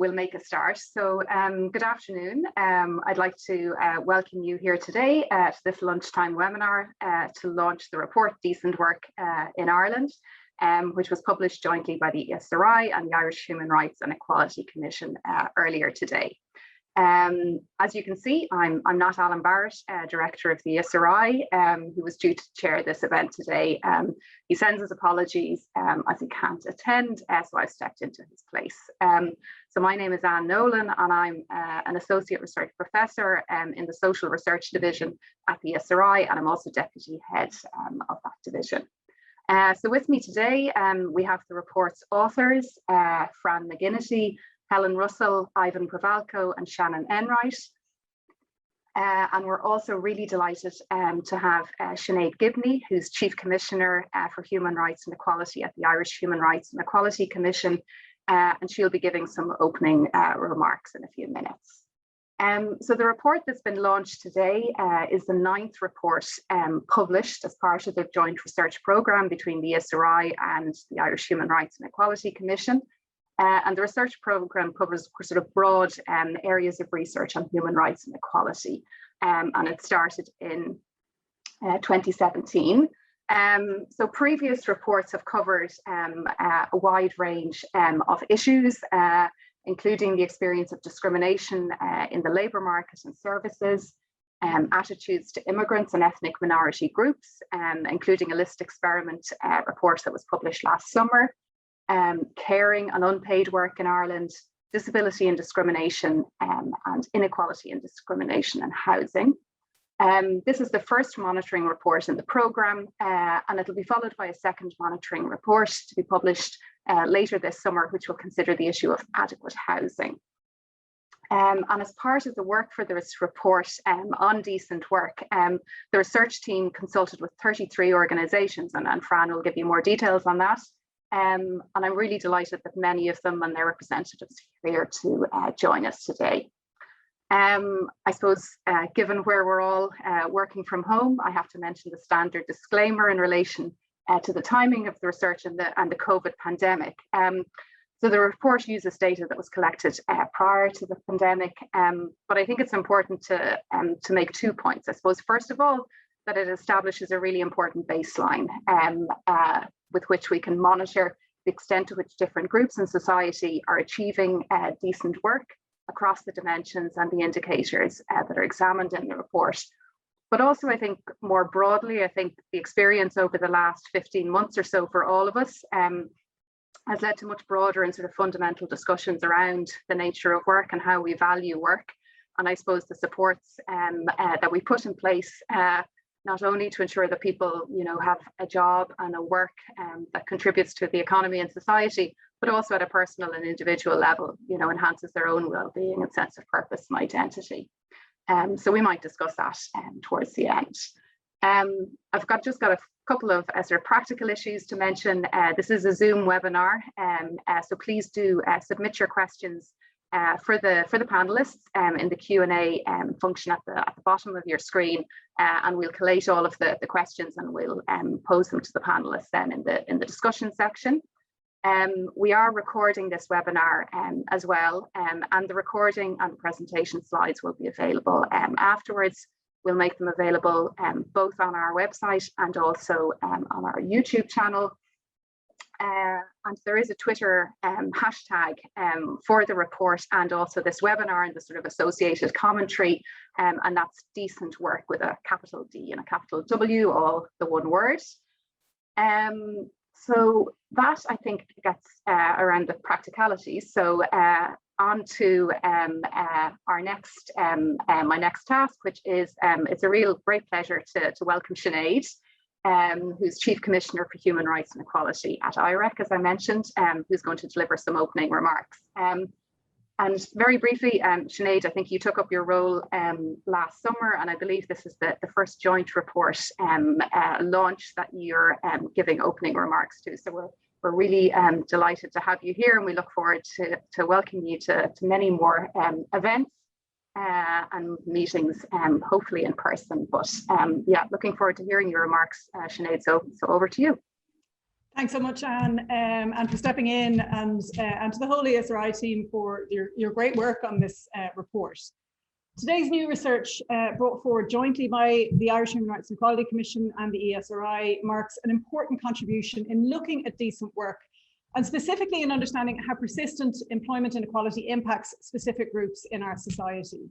we'll make a start. So good afternoon. I'd like to welcome you here today to this lunchtime webinar to launch the report Decent Work in Ireland, which was published jointly by the ESRI and the Irish Human Rights and Equality Commission earlier today. As you can see, I'm not Alan Barrett, Director of the ESRI, who was due to chair this event today. He sends his apologies as he can't attend, so I've stepped into his place. So my name is Anne Nolan, and I'm an Associate Research Professor in the Social Research Division at the ESRI, and I'm also Deputy Head of that division. So with me today, we have the report's authors, Fran McGinnity, Helen Russell, Ivan Pravalko, and Shannon Enright. And we're also really delighted to have Sinead Gibney, who's Chief Commissioner for Human Rights and Equality at the Irish Human Rights and Equality Commission, and she'll be giving some opening remarks in a few minutes. So the report that's been launched today is the 9th report published as part of the joint research programme between the ESRI and the Irish Human Rights and Equality Commission. And the research programme covers sort of broad areas of research on human rights and equality, and it started in 2017. So previous reports have covered a wide range of issues, including the experience of discrimination in the labour market and services, attitudes to immigrants and ethnic minority groups, including a list experiment report that was published last summer. Caring and unpaid work in Ireland, disability and discrimination, and inequality and discrimination in housing. This is the first monitoring report in the programme, and it'll be followed by a second monitoring report to be published later this summer, which will consider the issue of adequate housing. And as part of the work for this report on decent work, the research team consulted with 33 organisations, and Fran will give you more details on that. And I'm really delighted that many of them and their representatives are here to join us today. I suppose, given where we're all working from home, I have to mention the standard disclaimer in relation to the timing of the research and the COVID pandemic. So the report uses data that was collected prior to the pandemic, but I think it's important to make 2 points. I suppose, first of all, that it establishes a really important baseline with which we can monitor the extent to which different groups in society are achieving decent work across the dimensions and the indicators that are examined in the report. But also, I think more broadly, I think the experience over the last 15 months or so for all of us has led to much broader and sort of fundamental discussions around the nature of work and how we value work. And I suppose the supports that we put in place not only to ensure that people, have a job and a work that contributes to the economy and society, but also at a personal and individual level, enhances their own well-being and sense of purpose and identity. So we might discuss that towards the end. I've just got a couple of sort of practical issues to mention. This is a Zoom webinar, so please do submit your questions for the panelists in the Q&A function at the bottom of your screen, and we'll collate all of the questions and we'll pose them to the panelists then in the discussion section. We are recording this webinar as well, and the recording and the presentation slides will be available afterwards. We'll make them available both on our website and also on our YouTube channel. And there is a Twitter hashtag for the report and also this webinar and the sort of associated commentary, and that's decent work with a capital D and a capital W, all the one word. So that, I think, gets around the practicalities. So on to our next, my next task, which is it's a real great pleasure to welcome Sinead, who's Chief Commissioner for Human Rights and Equality at IREC, as I mentioned, who's going to deliver some opening remarks. And very briefly, Sinead, I think you took up your role last summer, and I believe this is the first joint report launch that you're giving opening remarks to. So we're really delighted to have you here, and we look forward to welcoming you to many more events and meetings, hopefully in person. But yeah, looking forward to hearing your remarks, Sinead. So over to you. Thanks so much, Anne, and for stepping in, and to the whole ESRI team for your great work on this report. Today's new research brought forward jointly by the Irish Human Rights and Equality Commission and the ESRI marks an important contribution in looking at decent work, and specifically in understanding how persistent employment inequality impacts specific groups in our society.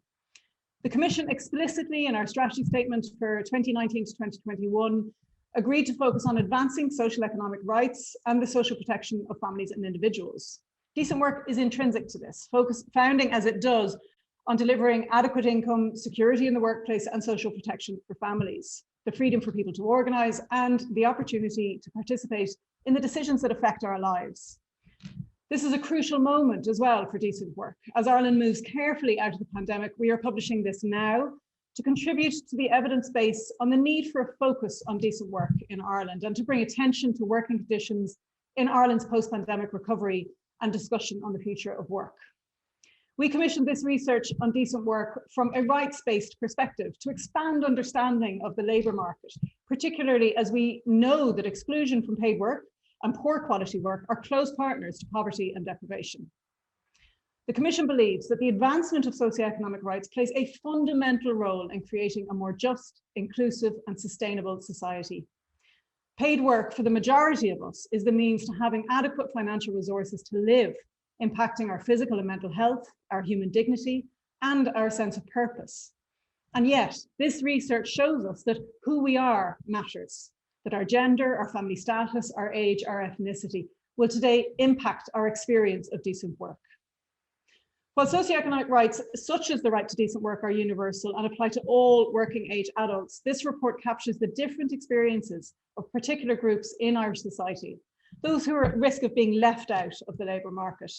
The Commission explicitly in our strategy statement for 2019 to 2021 agreed to focus on advancing social economic rights and the social protection of families and individuals. Decent work is intrinsic to this, founding as it does on delivering adequate income, security in the workplace, and social protection for families, the freedom for people to organise, and the opportunity to participate in the decisions that affect our lives. This is a crucial moment as well for decent work. As Ireland moves carefully out of the pandemic, we are publishing this now to contribute to the evidence base on the need for a focus on decent work in Ireland and to bring attention to working conditions in Ireland's post-pandemic recovery and discussion on the future of work. We commissioned this research on decent work from a rights-based perspective to expand understanding of the labour market, particularly as we know that exclusion from paid work and poor quality work are close partners to poverty and deprivation. The Commission believes that the advancement of socioeconomic rights plays a fundamental role in creating a more just, inclusive, and sustainable society. Paid work for the majority of us is the means to having adequate financial resources to live, impacting our physical and mental health, our human dignity, and our sense of purpose. And yet, this research shows us that who we are matters, that our gender, our family status, our age, our ethnicity will today impact our experience of decent work. While socioeconomic rights, such as the right to decent work, are universal and apply to all working age adults, this report captures the different experiences of particular groups in Irish society, those who are at risk of being left out of the labour market.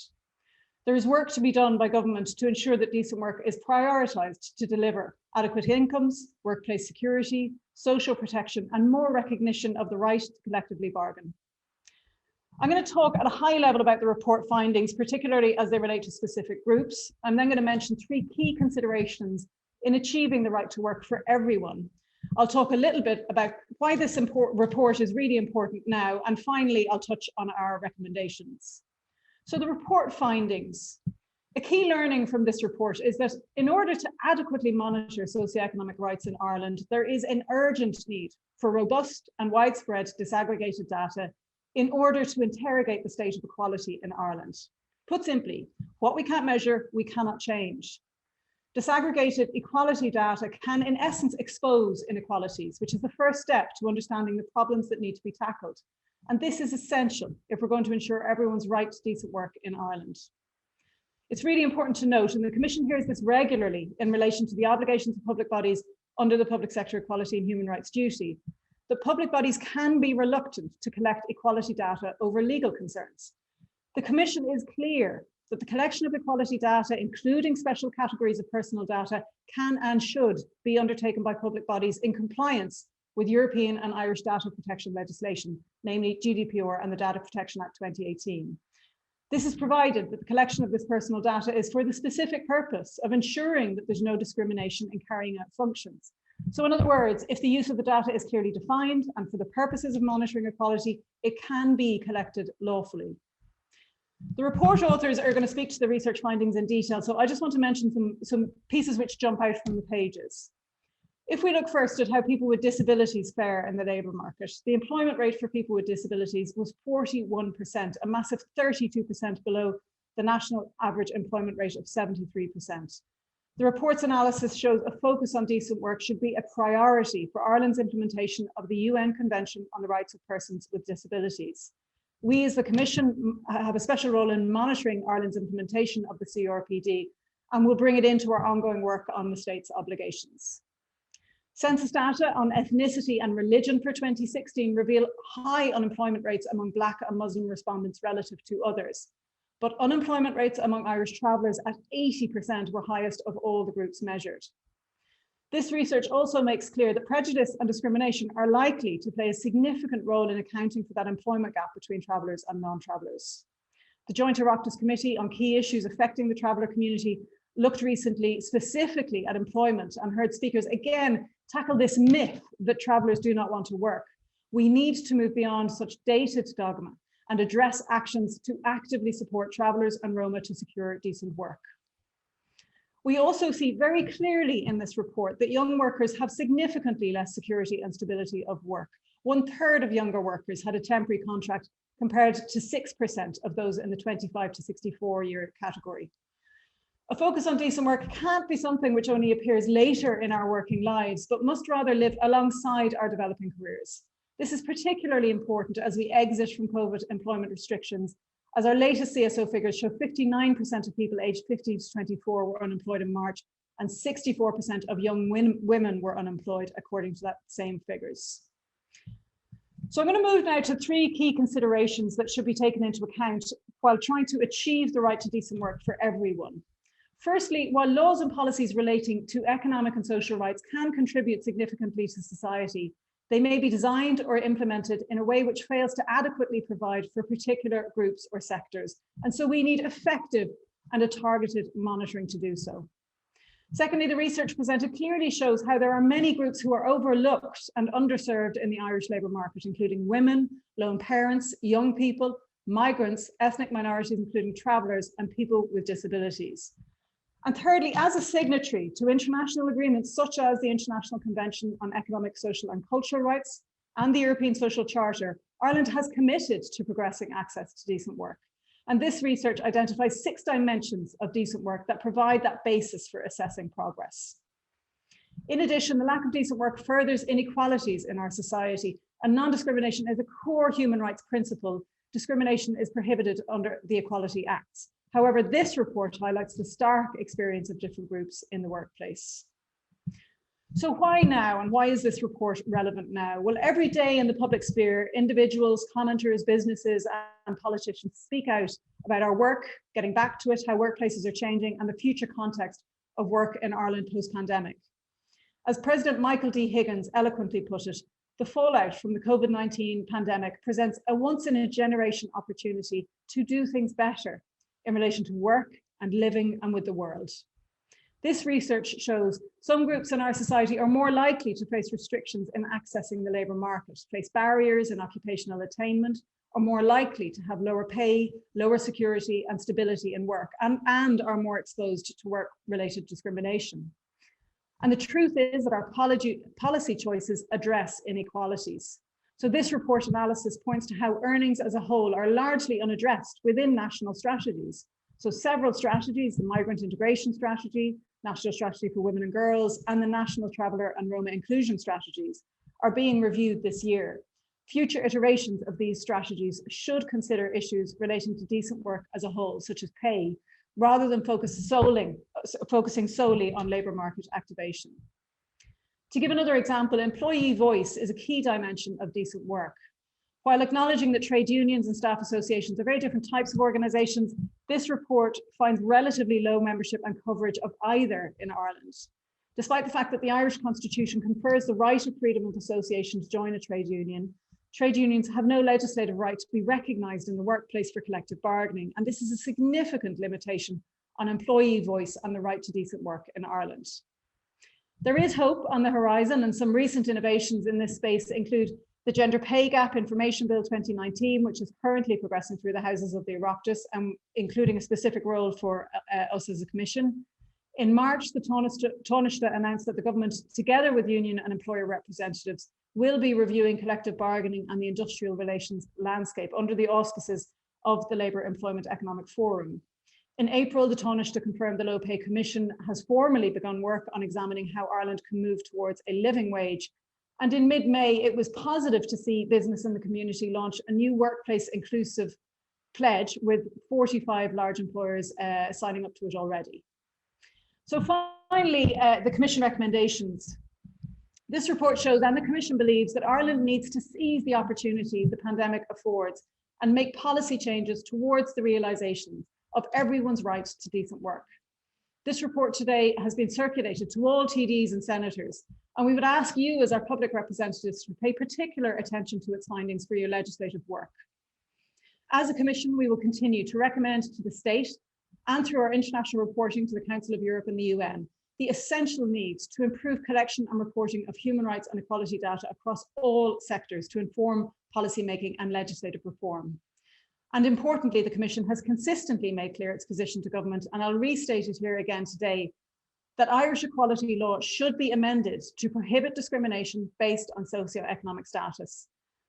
There is work to be done by government to ensure that decent work is prioritised to deliver adequate incomes, workplace security, social protection, and more recognition of the right to collectively bargain. I'm going to talk at a high level about the report findings, particularly as they relate to specific groups. I'm then going to mention three key considerations in achieving the right to work for everyone. I'll talk a little bit about why this report is really important now, and finally, I'll touch on our recommendations. So the report findings. A key learning from this report is that in order to adequately monitor socioeconomic rights in Ireland, there is an urgent need for robust and widespread disaggregated data in order to interrogate the state of equality in Ireland. Put simply, what we can't measure, we cannot change. Disaggregated equality data can, in essence, expose inequalities, which is the first step to understanding the problems that need to be tackled. And this is essential if we're going to ensure everyone's right to decent work in Ireland. It's really important to note, and the Commission hears this regularly in relation to the obligations of public bodies under the Public Sector Equality and Human Rights Duty, that public bodies can be reluctant to collect equality data over legal concerns. The Commission is clear that the collection of equality data, including special categories of personal data, can and should be undertaken by public bodies in compliance with European and Irish data protection legislation, namely GDPR and the Data Protection Act 2018. This is provided that the collection of this personal data is for the specific purpose of ensuring that there's no discrimination in carrying out functions. So in other words, if the use of the data is clearly defined and for the purposes of monitoring equality, it can be collected lawfully. The report authors are going to speak to the research findings in detail, so I just want to mention some pieces which jump out from the pages. If we look first at how people with disabilities fare in the labour market, the employment rate for people with disabilities was 41%, a massive 32% below the national average employment rate of 73%. The report's analysis shows a focus on decent work should be a priority for Ireland's implementation of the UN Convention on the Rights of Persons with Disabilities. We as the Commission have a special role in monitoring Ireland's implementation of the CRPD, and will bring it into our ongoing work on the state's obligations. Census data on ethnicity and religion for 2016 reveal high unemployment rates among Black and Muslim respondents relative to others. But unemployment rates among Irish travellers at 80% were highest of all the groups measured. This research also makes clear that prejudice and discrimination are likely to play a significant role in accounting for that employment gap between travellers and non-travellers. The Joint Oireachtas Committee on Key Issues Affecting the Traveller Community looked recently specifically at employment and heard speakers again tackle this myth that travellers do not want to work, We need to move beyond such dated dogma and address actions to actively support travellers and Roma to secure decent work. We also see very clearly in this report that young workers have significantly less security and stability of work. 1/3 of younger workers had a temporary contract compared to 6% of those in the 25 to 64-year category. A focus on decent work can't be something which only appears later in our working lives, but must rather live alongside our developing careers. This is particularly important as we exit from COVID employment restrictions, as our latest CSO figures show 59% of people aged 15 to 24 were unemployed in March, and 64% of young women were unemployed, according to that same figures. So I'm going to move now to 3 key considerations that should be taken into account while trying to achieve the right to decent work for everyone. Firstly, while laws and policies relating to economic and social rights can contribute significantly to society, they may be designed or implemented in a way which fails to adequately provide for particular groups or sectors. And so we need effective and a targeted monitoring to do so. Secondly, the research presented clearly shows how there are many groups who are overlooked and underserved in the Irish labour market, including women, lone parents, young people, migrants, ethnic minorities, including travellers, and people with disabilities. And thirdly, as a signatory to international agreements such as the International Convention on Economic, Social and Cultural Rights and the European Social Charter, Ireland has committed to progressing access to decent work. And this research identifies 6 dimensions of decent work that provide that basis for assessing progress. In addition, the lack of decent work furthers inequalities in our society, and non-discrimination is a core human rights principle. Discrimination is prohibited under the Equality Acts. However, this report highlights the stark experience of different groups in the workplace. So why now, and why is this report relevant now? Well, every day in the public sphere, individuals, commenters, businesses, and politicians speak out about our work, getting back to it, how workplaces are changing, and the future context of work in Ireland post-pandemic. As President Michael D. Higgins eloquently put it, the fallout from the COVID-19 pandemic presents a once-in-a-generation opportunity to do things better in relation to work and living and with the world. This research shows some groups in our society are more likely to face restrictions in accessing the labour market, face barriers in occupational attainment, are more likely to have lower pay, lower security and stability in work, and are more exposed to work-related discrimination. And the truth is that our policy choices address inequalities. So this report analysis points to how earnings as a whole are largely unaddressed within national strategies. So several strategies, the Migrant Integration Strategy, National Strategy for Women and Girls, and the National Traveller and Roma Inclusion Strategies are being reviewed this year. Future iterations of these strategies should consider issues relating to decent work as a whole, such as pay, rather than focusing solely on labour market activation. To give another example, employee voice is a key dimension of decent work. While acknowledging that trade unions and staff associations are very different types of organisations, this report finds relatively low membership and coverage of either in Ireland. Despite the fact that the Irish Constitution confers the right of freedom of association to join a trade unions have no legislative right to be recognised in the workplace for collective bargaining, and this is a significant limitation on employee voice and the right to decent work in Ireland. There is hope on the horizon, and some recent innovations in this space include the Gender Pay Gap Information Bill 2019, which is currently progressing through the houses of the Oireachtas, including a specific role for us as a commission. In March, the Taoiseach announced that the government, together with union and employer representatives, will be reviewing collective bargaining and the industrial relations landscape under the auspices of the Labour Employment Economic Forum. In April, the Taoiseach confirmed the Low Pay Commission has formally begun work on examining how Ireland can move towards a living wage. And in mid-May, it was positive to see business and the community launch a new workplace inclusive pledge with 45 large employers signing up to it already. So finally, the Commission recommendations. This report shows, and the Commission believes, that Ireland needs to seize the opportunity the pandemic affords and make policy changes towards the realisation of everyone's right to decent work. This report today has been circulated to all TDs and senators, and we would ask you as our public representatives to pay particular attention to its findings for your legislative work. As a Commission, we will continue to recommend to the state, and through our international reporting to the Council of Europe and the UN, the essential need to improve collection and reporting of human rights and equality data across all sectors to inform policymaking and legislative reform. And importantly, the Commission has consistently made clear its position to government, and I'll restate it here again today, that Irish equality law should be amended to prohibit discrimination based on socioeconomic status.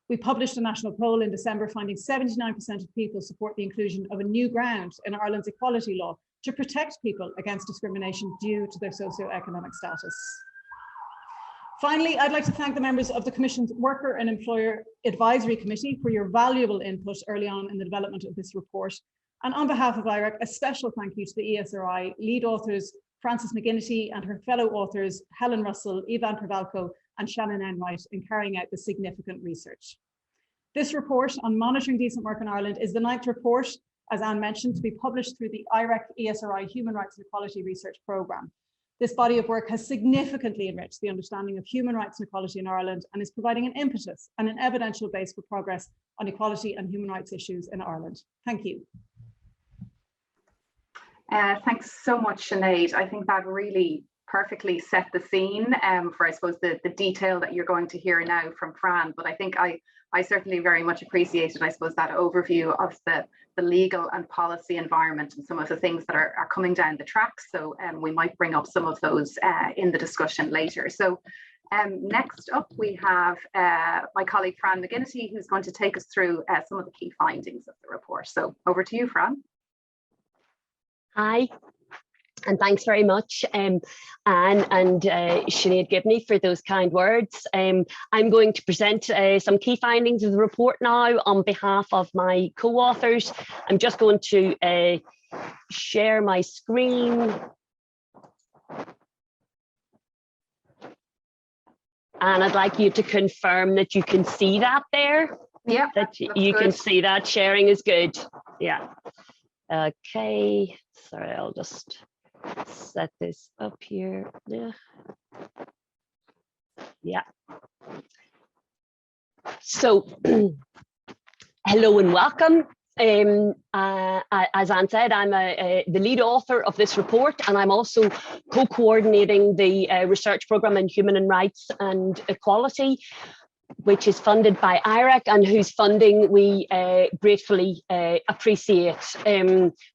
We published a national poll in December finding 79% of people support the inclusion of a new ground in Ireland's equality law to protect people against discrimination due to their socioeconomic status. Finally, I'd like to thank the members of the Commission's Worker and Employer Advisory Committee for your valuable input early on in the development of this report. And on behalf of IREC, a special thank you to the ESRI lead authors, Frances McGinnity, and her fellow authors, Helen Russell, Ivan Pravalko, and Shannon Enright, in carrying out the significant research. This report on monitoring decent work in Ireland is the 9th report, as Anne mentioned, to be published through the IREC ESRI Human Rights and Equality Research Programme. This body of work has significantly enriched the understanding of human rights and equality in Ireland and is providing an impetus and an evidential base for progress on equality and human rights issues in Ireland. Thank you. Thanks so much, Sinead. I think that really perfectly set the scene for, I suppose, the detail that you're going to hear now from Fran. But I think I certainly very much appreciated, I suppose, that overview of the legal and policy environment and some of the things that are coming down the track. So we might bring up some of those in the discussion later. So next up, we have my colleague, Fran McGinnity, who's going to take us through some of the key findings of the report. So over to you, Fran. Hi, and thanks very much, Anne and Sinead Gibney, for those kind words. I'm going to present some key findings of the report now on behalf of my co-authors. I'm just going to share my screen. And I'd like you to confirm that you can see that there. Yeah, that you can see that. Sharing is good. Yeah. Okay, sorry, I'll just set this up here. Yeah. So, hello and welcome. As Anne said, I'm the lead author of this report, and I'm also co-coordinating the research programme in human rights and equality, which is funded by IREC and whose funding we gratefully appreciate.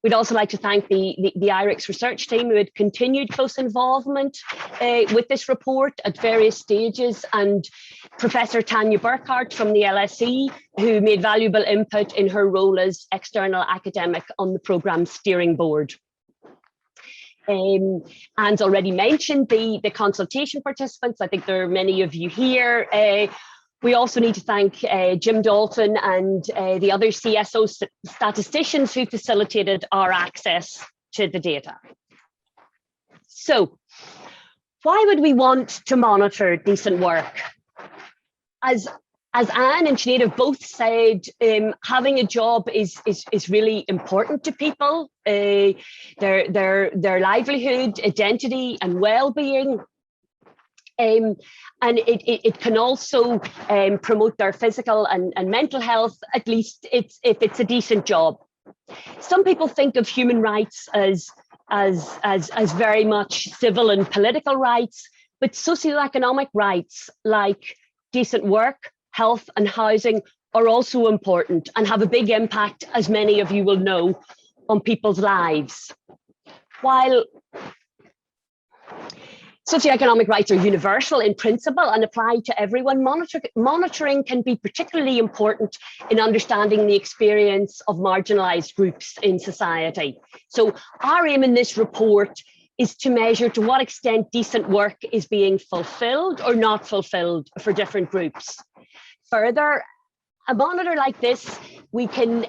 We'd also like to thank the IREC's research team, who had continued close involvement with this report at various stages, and Professor Tanya Burkhardt from the LSE, who made valuable input in her role as external academic on the programme steering board. Anne's already mentioned the consultation participants. I think there are many of you here. We also need to thank Jim Dalton and the other CSO statisticians who facilitated our access to the data. So, why would we want to monitor decent work? As Anne and Sinead have both said, having a job is really important to people, their livelihood, identity, and well-being. And it can also promote their physical and mental health, at least if it's a decent job. Some people think of human rights as very much civil and political rights, but socioeconomic rights like decent work, health and housing are also important and have a big impact, as many of you will know, on people's lives. While socioeconomic rights are universal in principle and apply to everyone, monitoring can be particularly important in understanding the experience of marginalised groups in society. So our aim in this report is to measure to what extent decent work is being fulfilled or not fulfilled for different groups. Further, a monitor like this, we can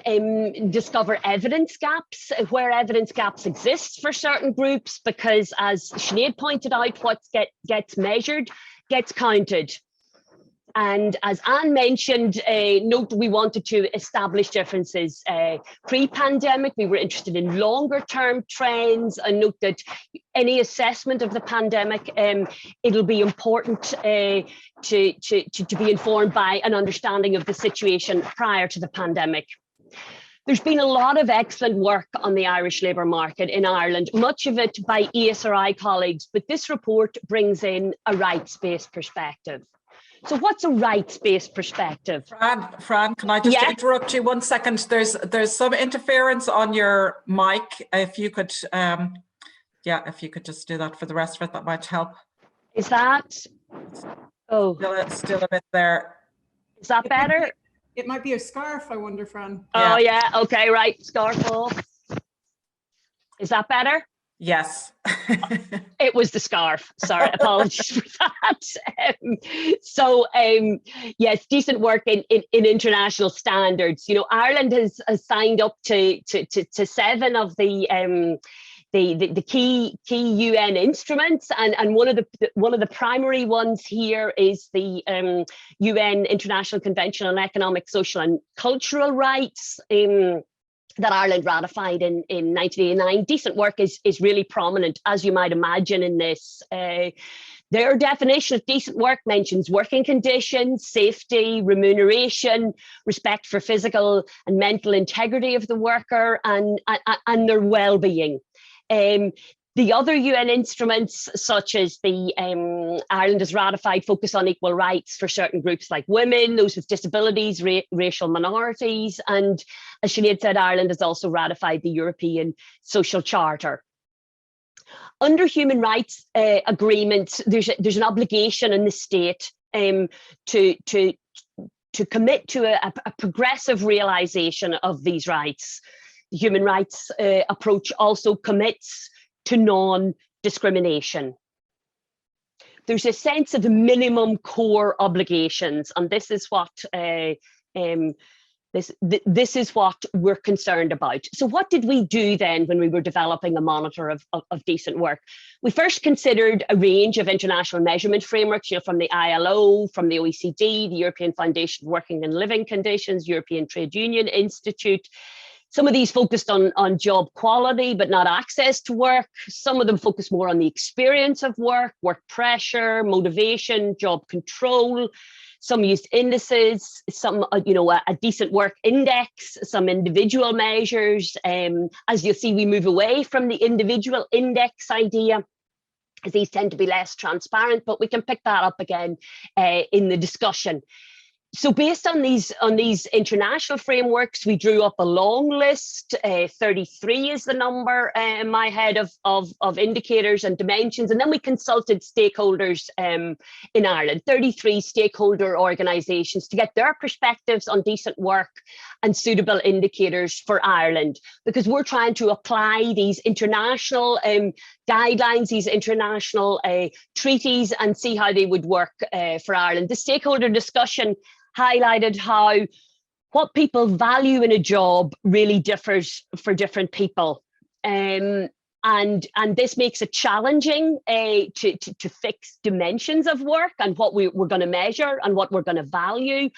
discover evidence gaps, where evidence gaps exist for certain groups, because as Sinead pointed out, what gets measured gets counted. And as Anne mentioned, note we wanted to establish differences. Pre-pandemic, we were interested in longer term trends, and note that any assessment of the pandemic, it'll be important to be informed by an understanding of the situation prior to the pandemic. There's been a lot of excellent work on the Irish labour market in Ireland, much of it by ESRI colleagues, but this report brings in a rights-based perspective. So what's a rights-based perspective? Fran, can I just interrupt you 1 second? There's some interference on your mic. If you could, if you could just do that for the rest of it, that might help. Is that? Oh, still a bit there. Is that better? It might be a scarf, I wonder, Fran. Oh yeah, okay, right, scarf off. Is that better? Yes. It was the scarf. Sorry, apologies for that. Yes, decent work in international standards. You know, Ireland has signed up to 7 of the key UN instruments, and one of the primary ones here is the UN International Convention on Economic, Social and Cultural Rights that Ireland ratified in 1989. Decent work is really prominent, as you might imagine, in this. Their definition of decent work mentions working conditions, safety, remuneration, respect for physical and mental integrity of the worker, and their well-being. The other UN instruments, such as the Ireland has ratified focus on equal rights for certain groups like women, those with disabilities, racial minorities, and as Sinead said, Ireland has also ratified the European Social Charter. Under human rights agreements, there's an obligation in the state to commit to a progressive realisation of these rights. The human rights approach also commits to non-discrimination. There's a sense of minimum core obligations, and this is what this is what we're concerned about. So what did we do then when we were developing a monitor of decent work? We first considered a range of international measurement frameworks, you know, from the ILO, from the OECD, the European Foundation for Working and Living Conditions, European Trade Union Institute. Some of these focused on job quality, but not access to work. Some of them focused more on the experience of work pressure, motivation, job control. Some used indices, some, a decent work index, some individual measures. As you'll see, we move away from the individual index idea, as these tend to be less transparent, but we can pick that up again in the discussion. So based on these international frameworks, we drew up a long list. 33 is the number in my head of indicators and dimensions, and then we consulted stakeholders in Ireland, 33 stakeholder organisations, to get their perspectives on decent work and suitable indicators for Ireland, because we're trying to apply these international guidelines, these international treaties, and see how they would work for Ireland. The stakeholder discussion highlighted how what people value in a job really differs for different people. And this makes it challenging to fix dimensions of work and what we're going to measure and what we're going to value.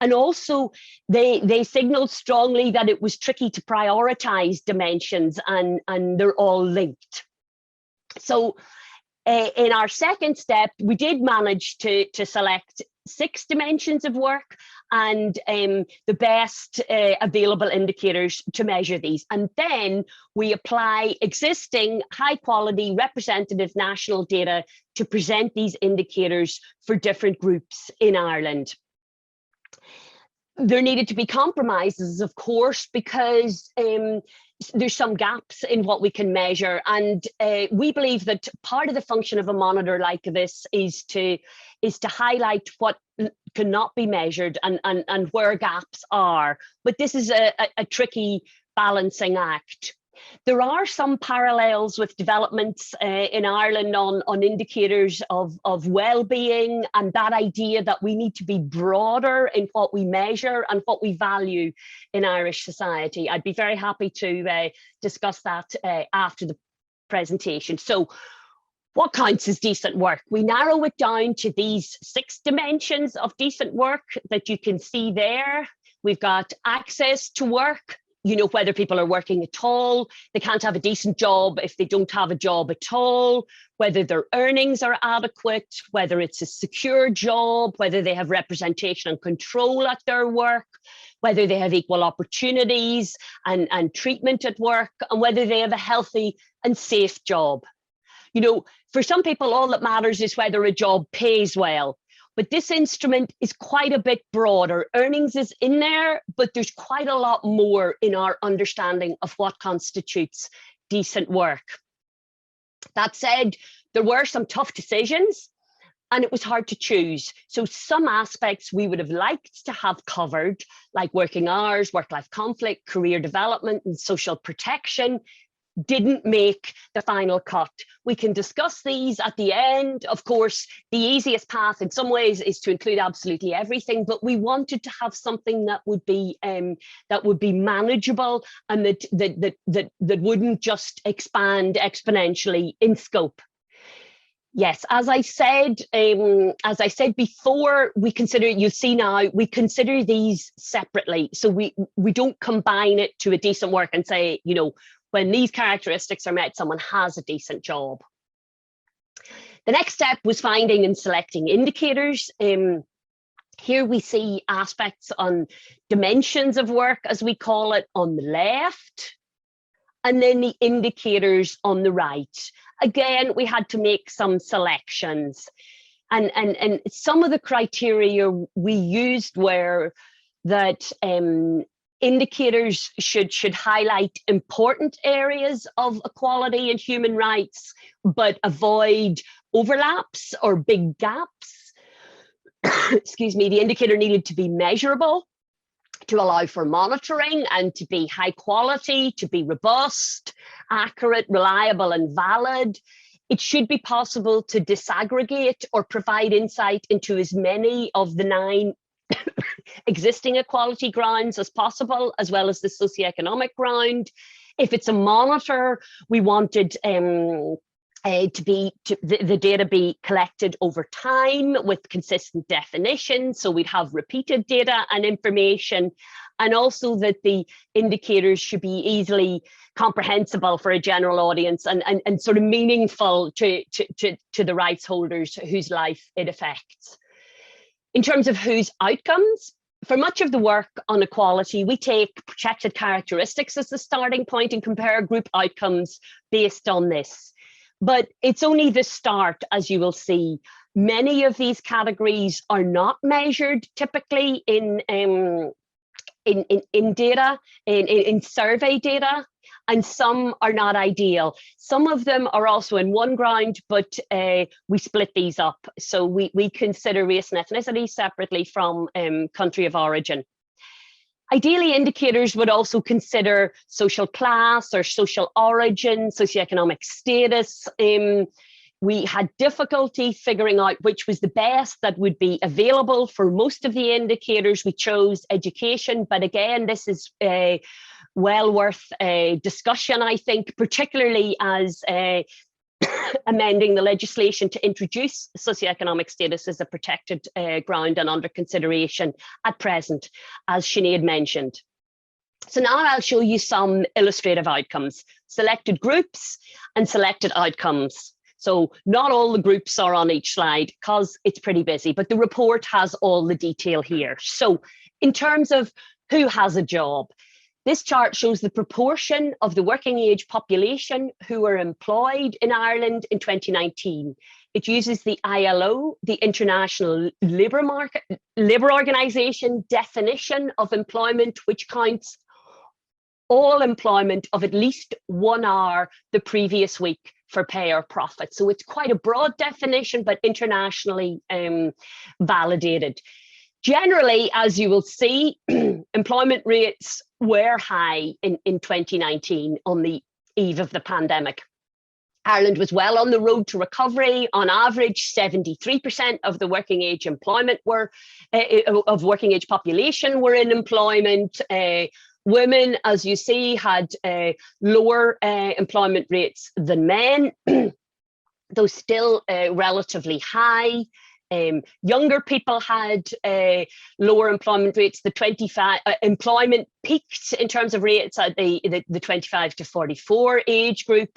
And also they signaled strongly that it was tricky to prioritize dimensions, and they're all linked. So in our second step, we did manage to select 6 dimensions of work and the best available indicators to measure these. And then we apply existing high quality representative national data to present these indicators for different groups in Ireland. There needed to be compromises, of course, because there's some gaps in what we can measure, and we believe that part of the function of a monitor like this is to highlight what cannot be measured and where gaps are. But this is a tricky balancing act. There are some parallels with developments in Ireland on indicators of well-being, and that idea that we need to be broader in what we measure and what we value in Irish society. I'd be very happy to discuss that after the presentation. So what counts as decent work? We narrow it down to these 6 dimensions of decent work that you can see there. We've got access to work, whether people are working at all. They can't have a decent job if they don't have a job at all, whether their earnings are adequate, whether it's a secure job, whether they have representation and control at their work, whether they have equal opportunities and treatment at work, and whether they have a healthy and safe job. For some people, all that matters is whether a job pays well. But this instrument is quite a bit broader. Earnings is in there, but there's quite a lot more in our understanding of what constitutes decent work. That said, there were some tough decisions and it was hard to choose. So some aspects we would have liked to have covered, like working hours, work-life conflict, career development, and social protection, didn't make the final cut. We can discuss these at the end. Of course, the easiest path in some ways is to include absolutely everything, but we wanted to have something that would be manageable and that wouldn't just expand exponentially in scope. Yes, as I said before, we consider, you see now, we consider these separately. So we don't combine it to a decent work and say, when these characteristics are met, someone has a decent job. The next step was finding and selecting indicators. Here we see aspects on dimensions of work, as we call it, on the left, and then the indicators on the right. Again, we had to make some selections. And some of the criteria we used were that indicators should highlight important areas of equality and human rights, but avoid overlaps or big gaps. Excuse me, the indicator needed to be measurable to allow for monitoring and to be high quality, to be robust, accurate, reliable, and valid. It should be possible to disaggregate or provide insight into as many of the 9 existing equality grounds as possible, as well as the socioeconomic ground. If it's a monitor, we wanted the data be collected over time with consistent definitions, so we'd have repeated data and information, and also that the indicators should be easily comprehensible for a general audience and sort of meaningful to the rights holders whose life it affects. In terms of whose outcomes, for much of the work on equality, we take protected characteristics as the starting point and compare group outcomes based on this. But it's only the start, as you will see. Many of these categories are not measured typically in data, in survey data, and some are not ideal. Some of them are also in one ground, but we split these up. So we consider race and ethnicity separately from country of origin. Ideally, indicators would also consider social class or social origin, socioeconomic status. We had difficulty figuring out which was the best that would be available for most of the indicators. We chose education, but again, this is well worth a discussion, I think, particularly as amending the legislation to introduce socioeconomic status as a protected ground and under consideration at present, as Sinead mentioned. So now I'll show you some illustrative outcomes, selected groups and selected outcomes. So not all the groups are on each slide because it's pretty busy, but the report has all the detail here. So in terms of who has a job, this chart shows the proportion of the working age population who were employed in Ireland in 2019. It uses the ILO, the International Labour Organization definition of employment, which counts all employment of at least 1 hour the previous week for pay or profit. So it's quite a broad definition, but internationally validated. Generally, as you will see, employment rates were high in 2019 on the eve of the pandemic. Ireland was well on the road to recovery. On average, 73% of the working age employment of working age population were in employment. Women, as you see, had lower employment rates than men, though still relatively high. Younger people had lower employment rates. The 25 employment peaked in terms of rates at the 25 to 44 age group.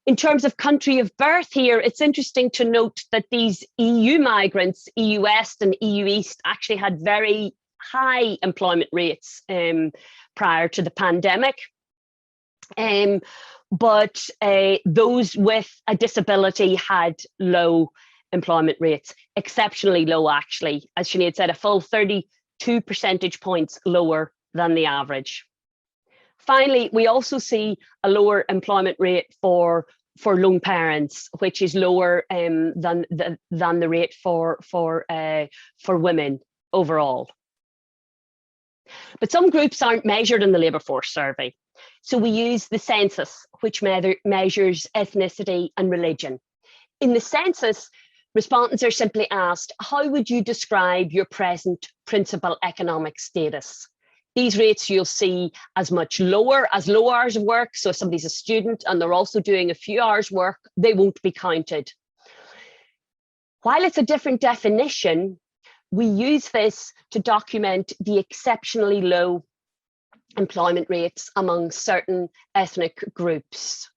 In terms of country of birth here, it's interesting to note that these EU migrants, EU West and EU East, actually had very high employment rates prior to the pandemic. But those with a disability had low employment rates, exceptionally low actually. As Sinead said, a full 32 percentage points lower than the average. Finally, we also see a lower employment rate for lone parents, which is lower than the rate for women overall. But some groups aren't measured in the labour force survey. So we use the census, which measures ethnicity and religion. In the census, respondents are simply asked, how would you describe your present principal economic status? These rates you'll see as much lower as low hours of work. So if somebody's a student and they're also doing a few hours work, they won't be counted. While it's a different definition, we use this to document the exceptionally low employment rates among certain ethnic groups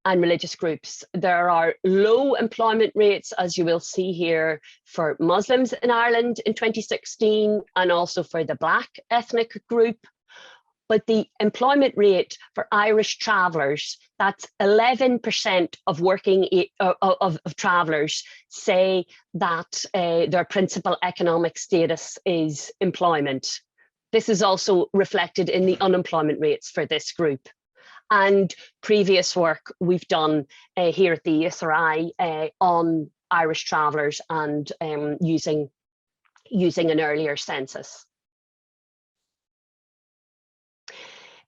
and religious groups. There are low employment rates, as you will see here, for Muslims in Ireland in 2016 and also for the Black ethnic group. But the employment rate for Irish travellers, that's 11% of working of travellers say that their principal economic status is employment. This is also reflected in the unemployment rates for this group. And previous work we've done here at the ESRI on Irish travellers and using an earlier census.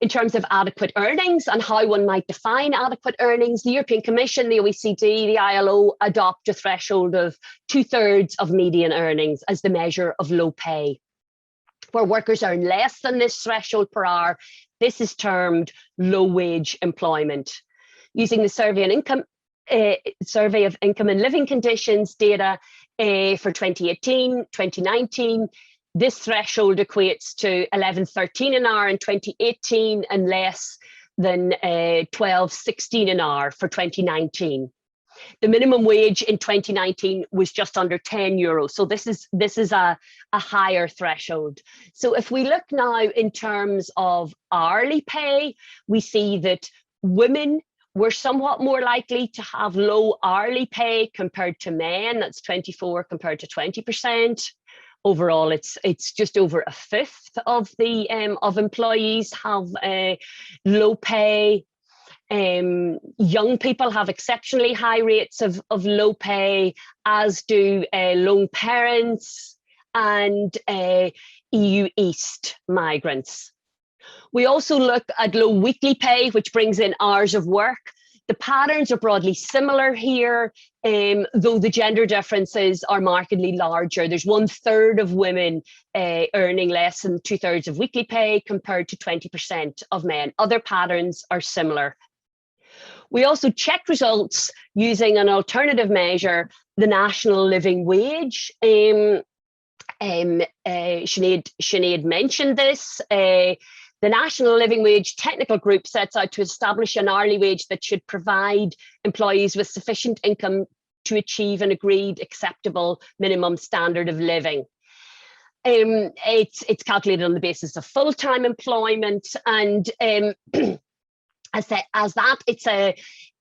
In terms of adequate earnings and how one might define adequate earnings, the European Commission, the OECD, the ILO adopt a threshold of 2/3 of median earnings as the measure of low pay. Where workers earn less than this threshold per hour, this is termed low wage employment. Using the Survey of Income and Living Conditions data for 2018, 2019, this threshold equates to 11.13 an hour in 2018 and less than 12.16 an hour for 2019. The minimum wage in 2019 was just under 10 euros. So this is a higher threshold. So if we look now in terms of hourly pay, we see that women were somewhat more likely to have low hourly pay compared to men. That's 24 compared to 20%. Overall, it's just over a fifth of the of employees have low pay. Young people have exceptionally high rates of low pay, as do lone parents and EU East migrants. We also look at low weekly pay, which brings in hours of work. The patterns are broadly similar here, though the gender differences are markedly larger. There's 1/3 of women earning less than 2/3 of weekly pay compared to 20% of men. Other patterns are similar. We also checked results using an alternative measure, the national living wage. Sinead mentioned this. The National Living Wage Technical Group sets out to establish an hourly wage that should provide employees with sufficient income to achieve an agreed acceptable minimum standard of living. It's calculated on the basis of full-time employment, and as that,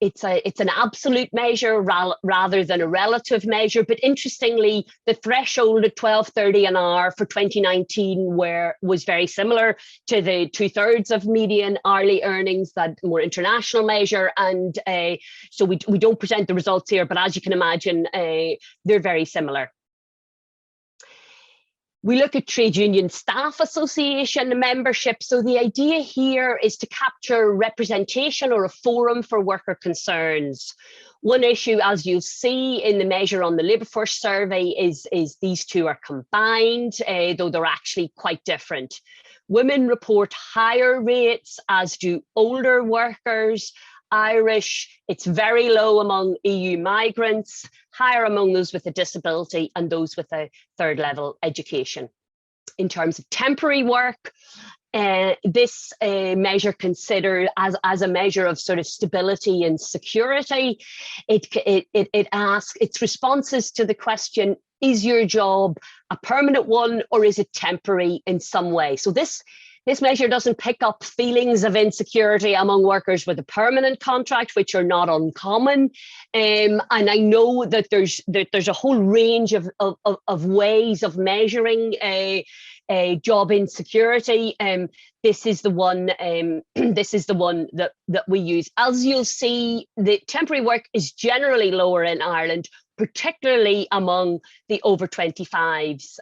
it's an absolute measure rather than a relative measure. But interestingly, the threshold at 12.30 an hour for 2019 was very similar to the 2/3 of median hourly earnings, that more international measure. And so we don't present the results here, but as you can imagine, they're very similar. We look at trade union staff association membership. So the idea here is to capture representation or a forum for worker concerns. One issue, as you'll see in the measure on the labour force survey, is these two are combined, though they're actually quite different. Women report higher rates, as do older workers, Irish. It's very low among EU migrants, higher among those with a disability and those with a third level education. In terms of temporary work, this measure considered as a measure of sort of stability and security. It asks, its responses to the question, is your job a permanent one or is it temporary in some way? So this measure doesn't pick up feelings of insecurity among workers with a permanent contract, which are not uncommon. And I know that there's a whole range of ways of measuring a job insecurity. This is the one. This is the one that we use. As you'll see, the temporary work is generally lower in Ireland, particularly among the over 25s,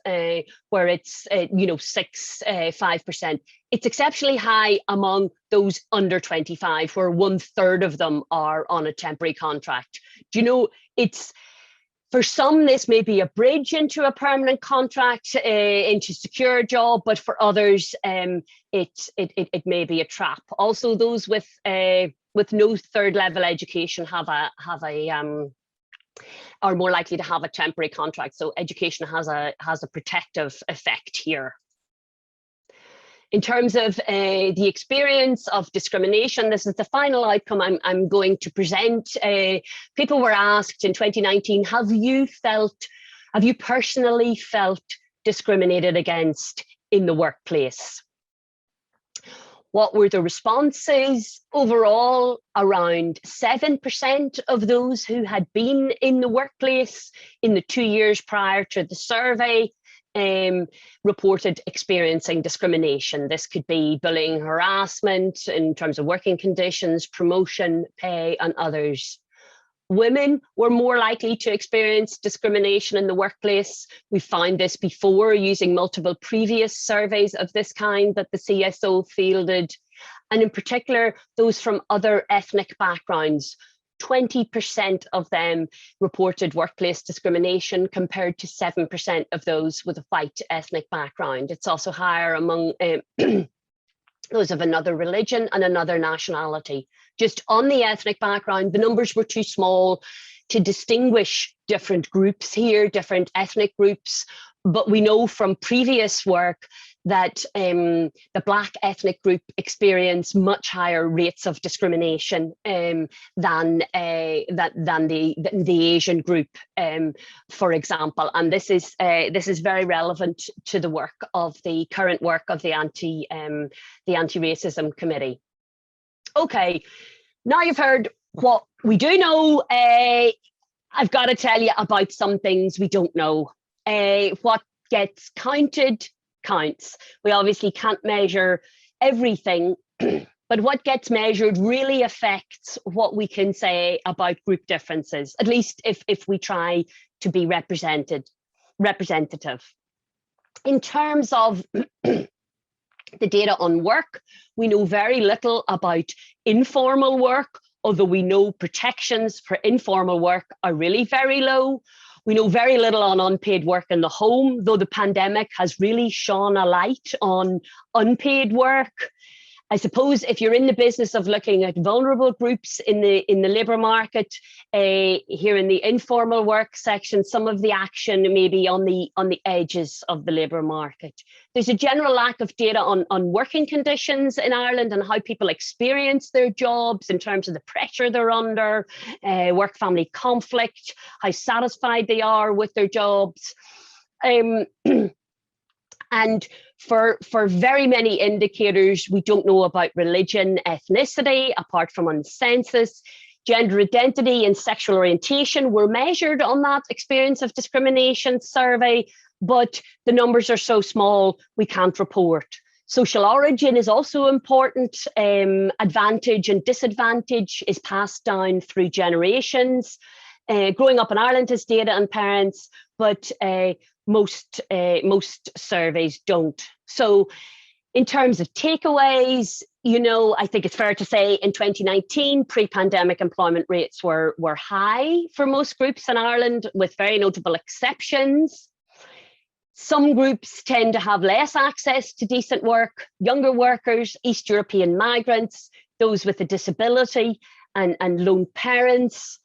where it's 5%. It's exceptionally high among those under 25, where 1/3 of them are on a temporary contract. Do you know, it's, for some, this may be a bridge into a permanent contract, into a secure job, but for others, it may be a trap. Also, those with no third level education are more likely to have a temporary contract. So education has a protective effect here. In terms of the experience of discrimination, this is the final outcome I'm going to present. People were asked in 2019, have you personally felt discriminated against in the workplace? What were the responses? Overall, around 7% of those who had been in the workplace in the 2 years prior to the survey reported experiencing discrimination. This could be bullying, harassment in terms of working conditions, promotion, pay, and others. Women were more likely to experience discrimination in the workplace. We found this before using multiple previous surveys of this kind that the CSO fielded, and in particular, those from other ethnic backgrounds. 20% of them reported workplace discrimination compared to 7% of those with a white ethnic background. It's also higher among those of another religion and another nationality. Just on the ethnic background, the numbers were too small to distinguish different groups here, different ethnic groups. But we know from previous work that the Black ethnic group experience much higher rates of discrimination than the Asian group, for example. And this is very relevant to the work of the current work of the Anti-Racism Committee. Okay, now you've heard what we do know. I've got to tell you about some things we don't know. What gets counted counts. We obviously can't measure everything, but what gets measured really affects what we can say about group differences, at least if we try to be representative. In terms of the data on work, we know very little about informal work, although we know protections for informal work are really very low. We know very little on unpaid work in the home, though the pandemic has really shone a light on unpaid work. I suppose if you're in the business of looking at vulnerable groups in the labour market, here in the informal work section, some of the action may be on the edges of the labour market. There's a general lack of data on working conditions in Ireland and how people experience their jobs in terms of the pressure they're under, work-family conflict, how satisfied they are with their jobs. And for very many indicators, we don't know about religion, ethnicity, apart from on the census. Gender identity and sexual orientation were measured on that experience of discrimination survey, but the numbers are so small, we can't report. Social origin is also important. Advantage and disadvantage is passed down through generations. Growing up in Ireland has data on parents, but most surveys don't. So in terms of takeaways, I think it's fair to say in 2019, pre-pandemic employment rates were high for most groups in Ireland, with very notable exceptions. Some groups tend to have less access to decent work: younger workers, East European migrants, those with a disability, and lone parents.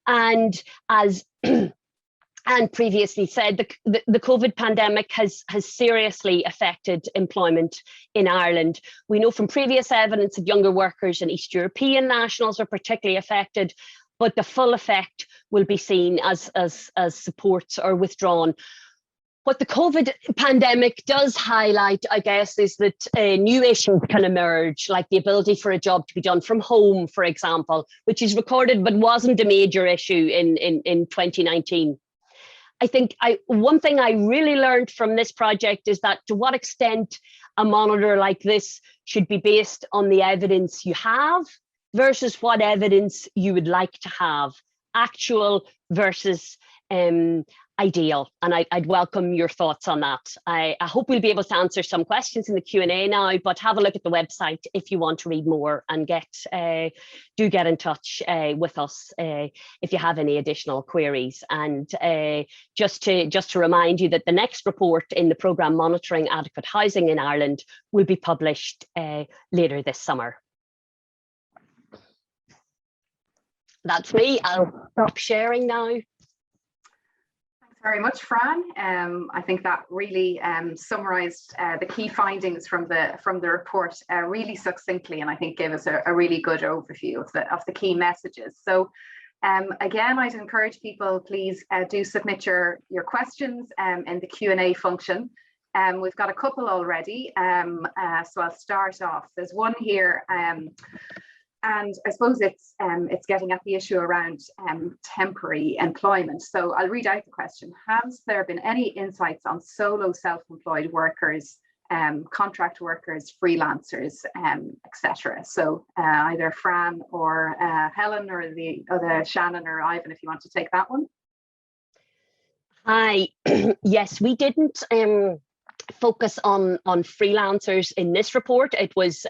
And as Anne previously said, the COVID pandemic has seriously affected employment in Ireland. We know from previous evidence that younger workers and East European nationals are particularly affected, but the full effect will be seen as supports are withdrawn. What the COVID pandemic does highlight, I guess, is that new issues can emerge, like the ability for a job to be done from home, for example, which is recorded but wasn't a major issue in 2019. I think one thing I really learned from this project is that to what extent a monitor like this should be based on the evidence you have versus what evidence you would like to have, actual versus ideal. And I'd welcome your thoughts on that. I hope we'll be able to answer some questions in the Q&A now, but have a look at the website if you want to read more, and do get in touch with us if you have any additional queries. And just to remind you that the next report in the programme Monitoring Adequate Housing in Ireland will be published later this summer. That's me. I'll stop sharing now. Very much, Fran. I think that really summarised the key findings from the report really succinctly, and I think gave us a really good overview of the key messages. So again, I'd encourage people, please do submit your questions in the Q&A function. We've got a couple already, so I'll start off. There's one here. And I suppose it's getting at the issue around temporary employment. So I'll read out the question. Has there been any insights on solo self-employed workers, contract workers, freelancers, etc.? So either Fran or Helen, or the other Shannon or Ivan, if you want to take that one. Hi. Yes, we didn't focus on freelancers in this report. It was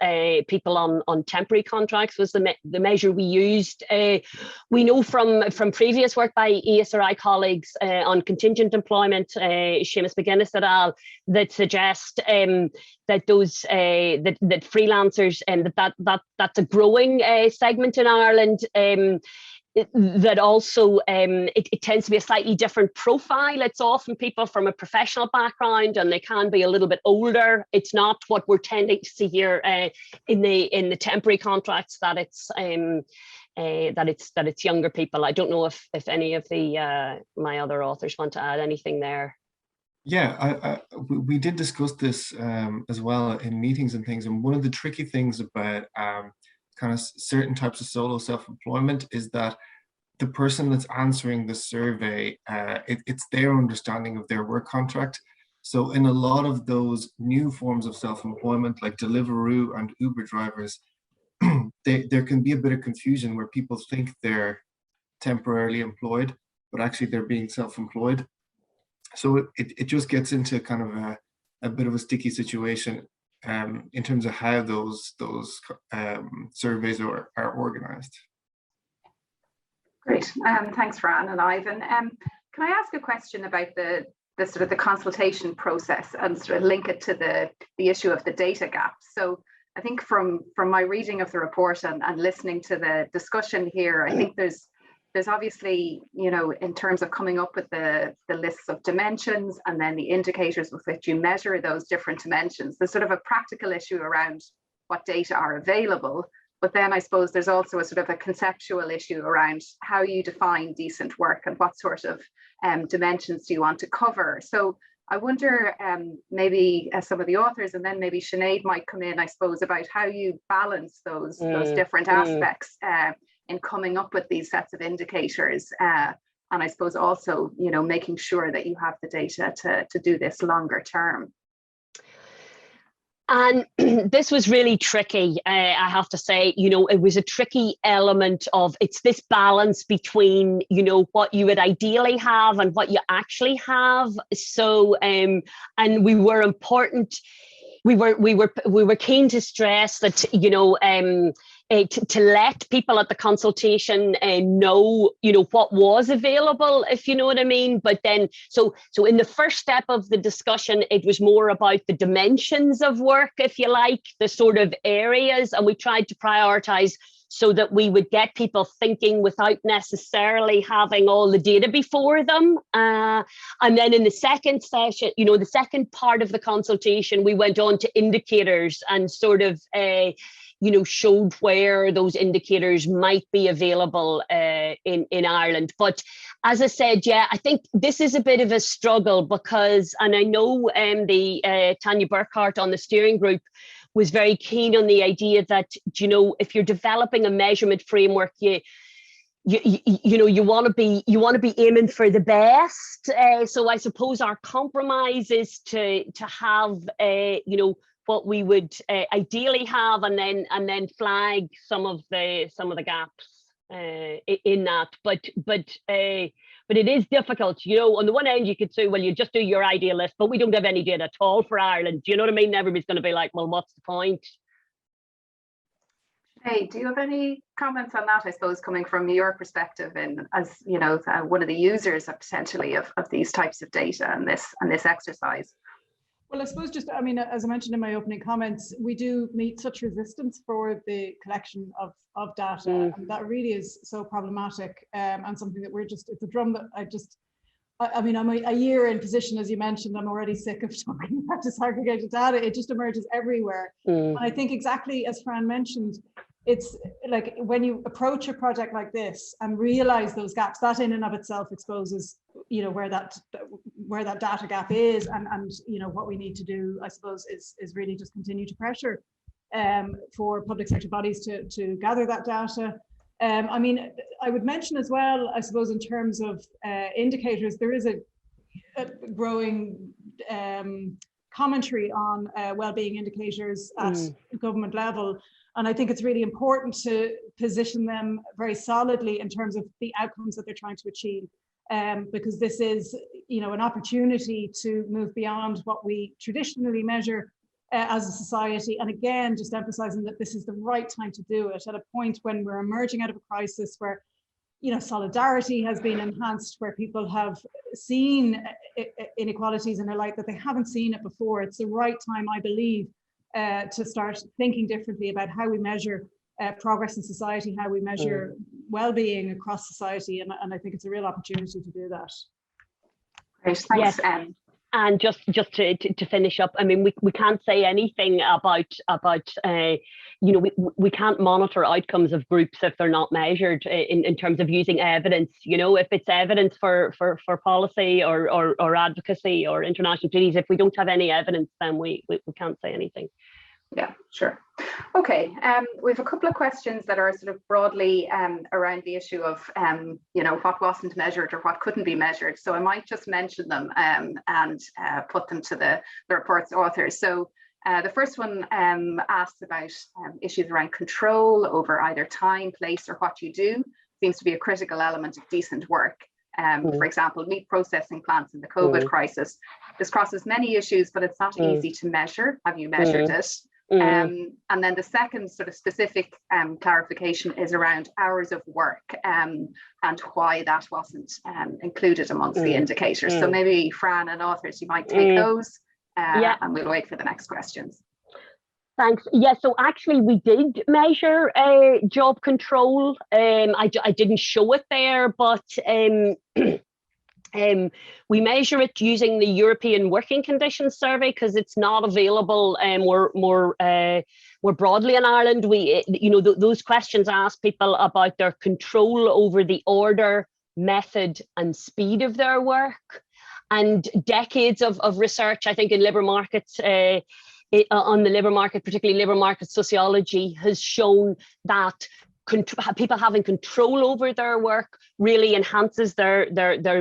people on temporary contracts was the measure we used. We know from previous work by ESRI colleagues on contingent employment, Seamus McGuinness et al., that suggest that those that freelancers and that's a growing segment in Ireland. That also it tends to be a slightly different profile. It's often people from a professional background, and they can be a little bit older. It's not what we're tending to see here in the temporary contracts, that it's younger people. I don't know if any of the my other authors want to add anything there. Yeah, we did discuss this as well in meetings and things. And one of the tricky things about kind of certain types of solo self-employment is that the person that's answering the survey, it's their understanding of their work contract. So in a lot of those new forms of self-employment, like Deliveroo and Uber drivers, there can be a bit of confusion where people think they're temporarily employed, but actually they're being self-employed. So it just gets into kind of a bit of a sticky situation in terms of how those surveys are organized. Great, thanks, Fran and Ivan. Can I ask a question about the sort of the consultation process and sort of link it to the issue of the data gap? So I think from my reading of the report and listening to the discussion here, I think there's obviously, you know, in terms of coming up with the lists of dimensions and then the indicators with which you measure those different dimensions, there's sort of a practical issue around what data are available. But then I suppose there's also a sort of a conceptual issue around how you define decent work and what sort of dimensions do you want to cover. So I wonder maybe some of the authors, and then maybe Sinead might come in, I suppose, about how you balance those different aspects in coming up with these sets of indicators, and I suppose also, you know, making sure that you have the data to do this longer term. And this was really tricky, I have to say. You know, it was a tricky element of, it's this balance between, you know, what you would ideally have and what you actually have. So, and we were keen to stress that, you know, to let people at the consultation know, you know, what was available, if you know what I mean. But then, so in the first step of the discussion, it was more about the dimensions of work, if you like, the sort of areas, and we tried to prioritize so that we would get people thinking without necessarily having all the data before them. And then in the second session, the second part of the consultation, we went on to indicators and sort of showed where those indicators might be available in Ireland. But as I said, yeah, I think this is a bit of a struggle because, and I know Tanya Burkhardt on the steering group was very keen on the idea that, if you're developing a measurement framework, you want to be aiming for the best. So I suppose our compromise is to have what we would ideally have, and then flag some of the gaps in that. But it is difficult. On the one end, you could say, well, you just do your ideal list, but we don't have any data at all for Ireland. Do you know what I mean? Everybody's going to be like, well, what's the point? Hey, do you have any comments on that, I suppose, coming from your perspective and as one of the users potentially of these types of data and this exercise? Well, I suppose as I mentioned in my opening comments, we do meet such resistance for the collection of data, and that really is so problematic, and something that it's a drum that I'm a year in position, as you mentioned. I'm already sick of talking about disaggregated data. It just emerges everywhere. And I think exactly as Fran mentioned, it's like when you approach a project like this and realize those gaps, that in and of itself exposes where that data gap is, and what we need to do, I suppose, is really just continue to pressure for public sector bodies to gather that data. I would mention as well, I suppose, in terms of indicators, there is a growing commentary on well-being indicators at government level. And I think it's really important to position them very solidly in terms of the outcomes that they're trying to achieve, because this is, an opportunity to move beyond what we traditionally measure as a society. And again, just emphasizing that this is the right time to do it at a point when we're emerging out of a crisis where, solidarity has been enhanced, where people have seen inequalities in their life that they haven't seen it before. It's the right time, I believe, to start thinking differently about how we measure progress in society, how we measure well-being across society, and I think it's a real opportunity to do that. Great, thanks. Yes. And just to finish up, we can't say anything about we can't monitor outcomes of groups if they're not measured in terms of using evidence. If it's evidence for policy or advocacy or international treaties, if we don't have any evidence, then we can't say anything. Yeah, sure. Okay, we have a couple of questions that are sort of broadly around the issue of, what wasn't measured or what couldn't be measured. So I might just mention them and put them to the report's authors. So the first one asks about issues around control over either time, place, or what you do. Seems to be a critical element of decent work. For example, meat processing plants in the COVID crisis. This crosses many issues, but it's not easy to measure. Have you measured it? And then the second sort of specific clarification is around hours of work and why that wasn't included amongst the indicators. So maybe Fran and authors, you might take those and we'll wait for the next questions. Thanks. Yeah, so actually we did measure job control. I didn't show it there, but we measure it using the European Working Conditions Survey because it's not available more broadly in Ireland. Those questions ask people about their control over the order, method, and speed of their work. And decades of research, I think, in labour markets, on the labour market, particularly labour market sociology, has shown that people having control over their work really enhances their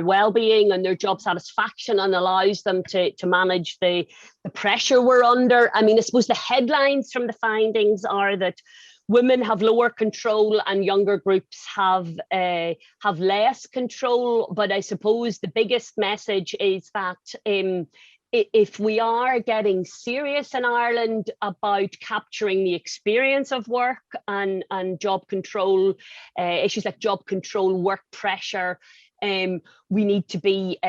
well-being and their job satisfaction and allows them to manage the pressure we're under. I suppose the headlines from the findings are that women have lower control and younger groups have less control. But I suppose the biggest message is that if we are getting serious in Ireland about capturing the experience of work and job control, issues like job control, work pressure, we need to be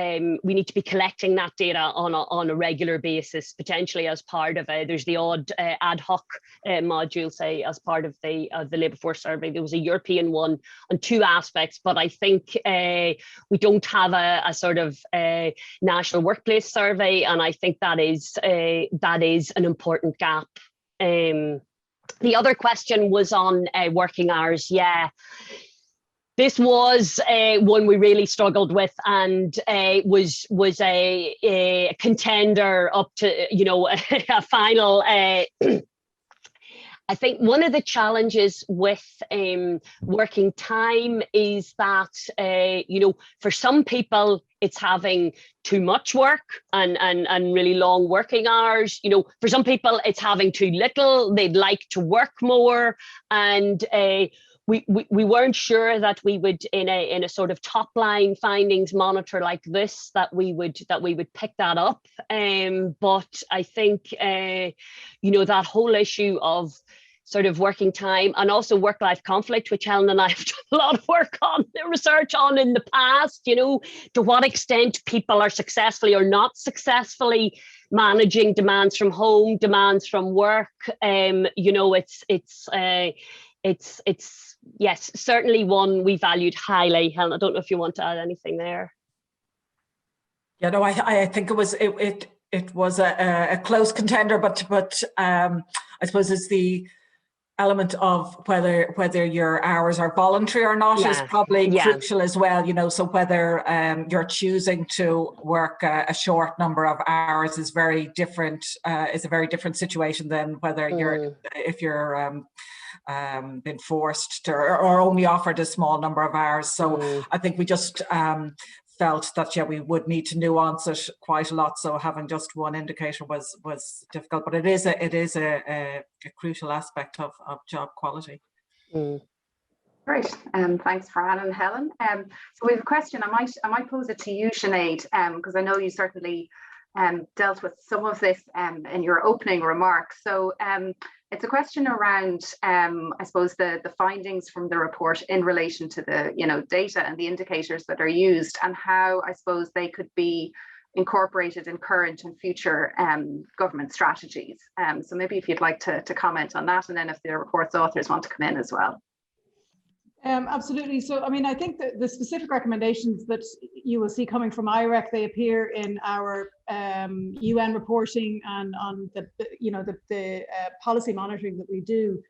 collecting that data on a regular basis, potentially as part of there's the odd ad hoc module, say as part of the labour force survey. There was a European one on 2 aspects, but I think we don't have a sort of national workplace survey, and I think that is an important gap. The other question was on working hours. Yeah, this was one we really struggled with, and was a contender up to, you know, a final. I think one of the challenges with working time is that, you know, for some people, it's having too much work and really long working hours. You know, for some people, it's having too little. They'd like to work more. And we weren't sure that we would, in a sort of top line findings monitor like this, that we would pick that up. But I think, you know, that whole issue of sort of working time and also work-life conflict, which Helen and I have done a lot of work on, research on in the past, you know, to what extent people are successfully or not successfully managing demands from home, demands from work. You know, it's yes, certainly one we valued highly. Helen, I don't know if you want to add anything there. Yeah, no, I think it was a close contender, but I suppose it's the element of whether your hours are voluntary or not is probably crucial as well. You know, so whether you're choosing to work a short number of hours is very different. Is a very different situation than whether if you're been forced to or only offered a small number of hours. So I think we just felt that we would need to nuance it quite a lot. So having just one indicator was difficult, but it is a crucial aspect of job quality. Great, thanks Fran and Helen. So we have a question. I might pose it to you, Sinead, because I know you certainly dealt with some of this in your opening remarks. So it's a question around, I suppose, the findings from the report in relation to the, you know, data and the indicators that are used, and how, I suppose, they could be incorporated in current and future government strategies. So maybe if you'd like to comment on that, and then if the report's authors want to come in as well. Absolutely. So, I mean, I think that the specific recommendations that you will see coming from IREC, they appear in our UN reporting and on the policy monitoring that we do.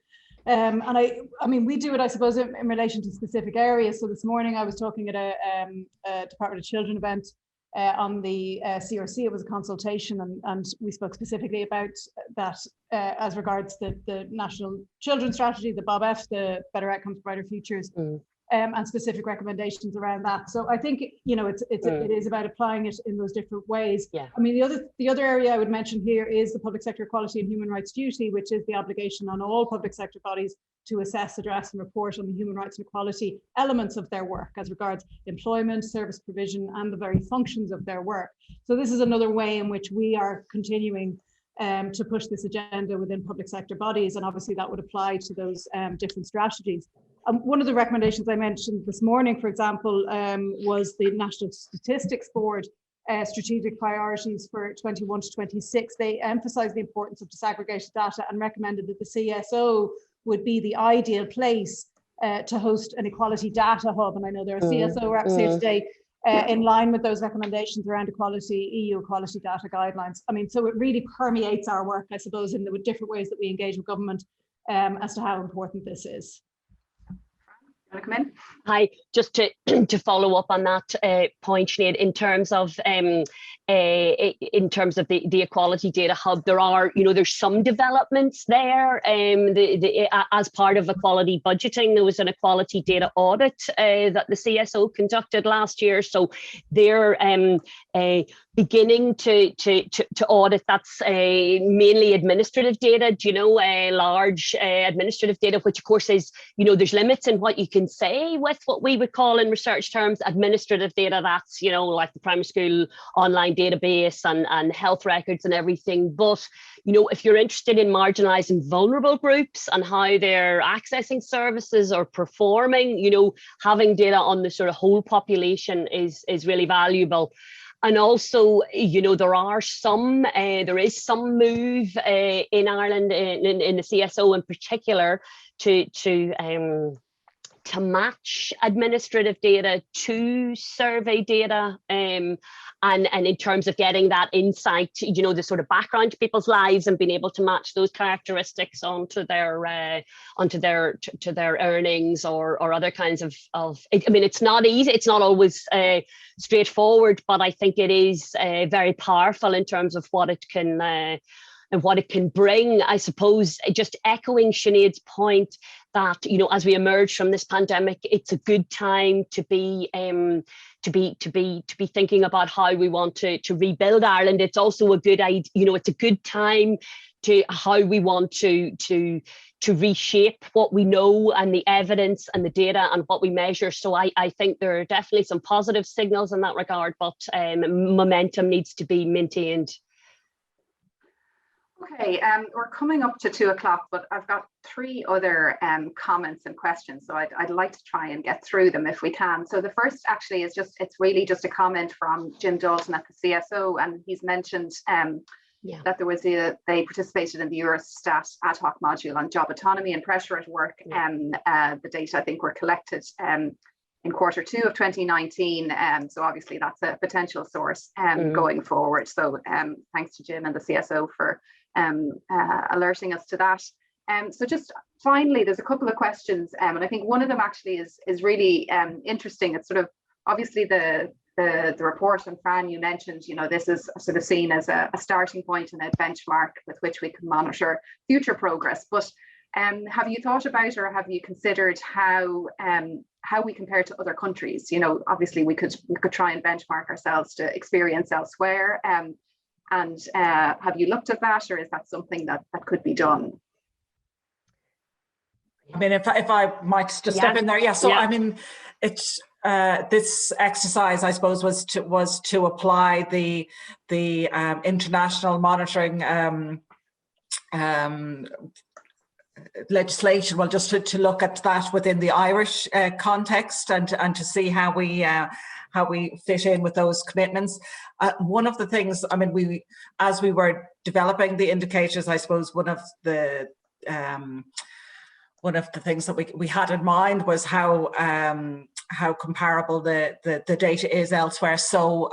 And I mean, we do it, I suppose, in relation to specific areas. So this morning I was talking at a Department of Children event on the CRC. It was a consultation, and we spoke specifically about that as regards the National Children's Strategy, the BOBF, the Better Outcomes, Brighter Futures, and specific recommendations around that. So I think, you know, it is about applying it in those different ways. Yeah. I mean, the other area I would mention here is the Public Sector Equality and Human Rights Duty, which is the obligation on all public sector bodies to assess, address and report on the human rights and equality elements of their work as regards employment, service provision and the very functions of their work. So this is another way in which we are continuing to push this agenda within public sector bodies, and obviously that would apply to those different strategies. One of the recommendations I mentioned this morning, for example, was the National Statistics Board strategic priorities for 21 to 26. They emphasised the importance of disaggregated data and recommended that the CSO would be the ideal place to host an equality data hub. And I know there are CSO reps here today in line with those recommendations around equality, EU equality data guidelines. I mean, so it really permeates our work, I suppose, in the different ways that we engage with government as to how important this is. Come in? Hi, just to follow up on that point, Sinead, in terms of the Equality Data Hub, there are, you know, there's some developments there. As part of equality budgeting, there was an equality data audit that the CSO conducted last year. So they're beginning to audit. That's mainly administrative data, you know, large administrative data, which of course is, you know, there's limits in what you can can say with what we would call in research terms administrative data. That's, you know, like the primary school online database and health records and everything. But, you know, if you're interested in marginalized and vulnerable groups and how they're accessing services or performing, you know, having data on the sort of whole population is really valuable. And also, you know, there is some move in Ireland in the CSO in particular to match administrative data to survey data, and in terms of getting that insight, you know, the sort of background to people's lives and being able to match those characteristics onto their earnings or other kinds of. I mean, it's not easy. It's not always straightforward, but I think it is very powerful in terms of what it can. And what it can bring. I suppose, just echoing Sinead's point that, you know, as we emerge from this pandemic, it's a good time to be thinking about how we want to rebuild Ireland. It's also a good idea, you know, it's a good time to how we want to reshape what we know and the evidence and the data and what we measure. So I think there are definitely some positive signals in that regard, but momentum needs to be maintained. Okay, we're coming up to 2 o'clock, but I've got 3 other comments and questions, so I'd like to try and get through them if we can. So the first actually is it's really just a comment from Jim Dalton at the CSO, and he's mentioned that there was they participated in the Eurostat ad hoc module on job autonomy and pressure at work. The data, I think, were collected in Q2 of 2019. So obviously that's a potential source going forward. So thanks to Jim and the CSO for alerting us to that. So just finally, there's a couple of questions, and I think one of them actually is really interesting. It's sort of obviously the report, and Fran, you mentioned, you know, this is sort of seen as a starting point and a benchmark with which we can monitor future progress. But have you thought about, or have you considered how we compare to other countries? You know, obviously we could try and benchmark ourselves to experience elsewhere. And have you looked at that, or is that something that could be done? I mean, if I might just step in there, yeah. So I mean, it's this exercise, I suppose, was to apply the international monitoring legislation. Well, just to look at that within the Irish context and to see how we fit in with those commitments. One of the things, I mean, as we were developing the indicators, I suppose one of the things that we had in mind was how comparable the data is elsewhere. So,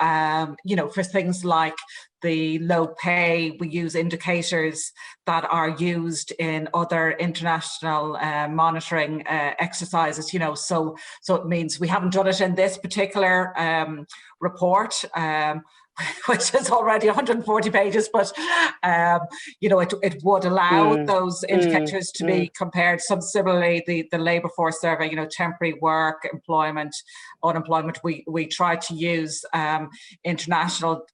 you know, for things like the low pay, we use indicators that are used in other international monitoring exercises, you know, so it means we haven't done it in this particular report, which is already 140 pages, but you know, it would allow those indicators to be compared. Some similarly, the labour force survey, you know, temporary work, employment, unemployment, we try to use international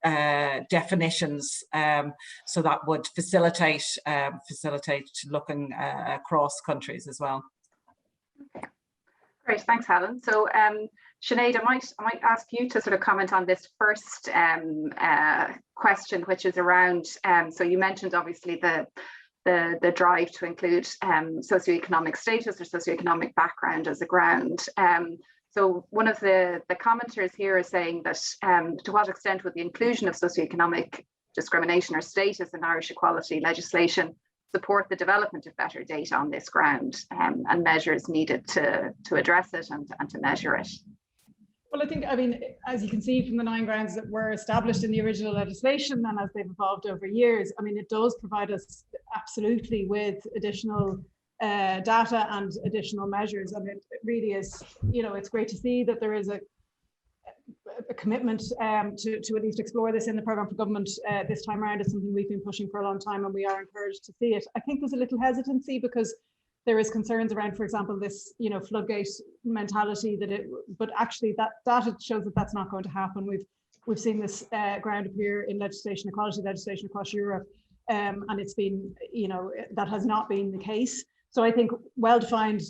definitions, so that would facilitate looking across countries as well. Okay, great, thanks, Helen. So Sinead, I might ask you to sort of comment on this first question, which is around, so you mentioned obviously the drive to include socioeconomic status or socioeconomic background as a ground. So one of the commenters here is saying that to what extent would the inclusion of socioeconomic discrimination or status in Irish equality legislation support the development of better data on this ground, and measures needed to address it and to measure it? Well, I think, I mean, as you can see from the 9 grounds that were established in the original legislation and as they've evolved over years, I mean, it does provide us absolutely with additional data and additional measures. I mean, it really is, you know, it's great to see that there is a commitment to at least explore this in the programme for government this time around. It's something we've been pushing for a long time, and we are encouraged to see it. I think there's a little hesitancy because there is concerns around, for example, this, you know, floodgate mentality but actually that data shows that that's not going to happen. We've seen this ground appear in legislation, equality legislation across Europe, and it's been, you know, that has not been the case. So I think well-defined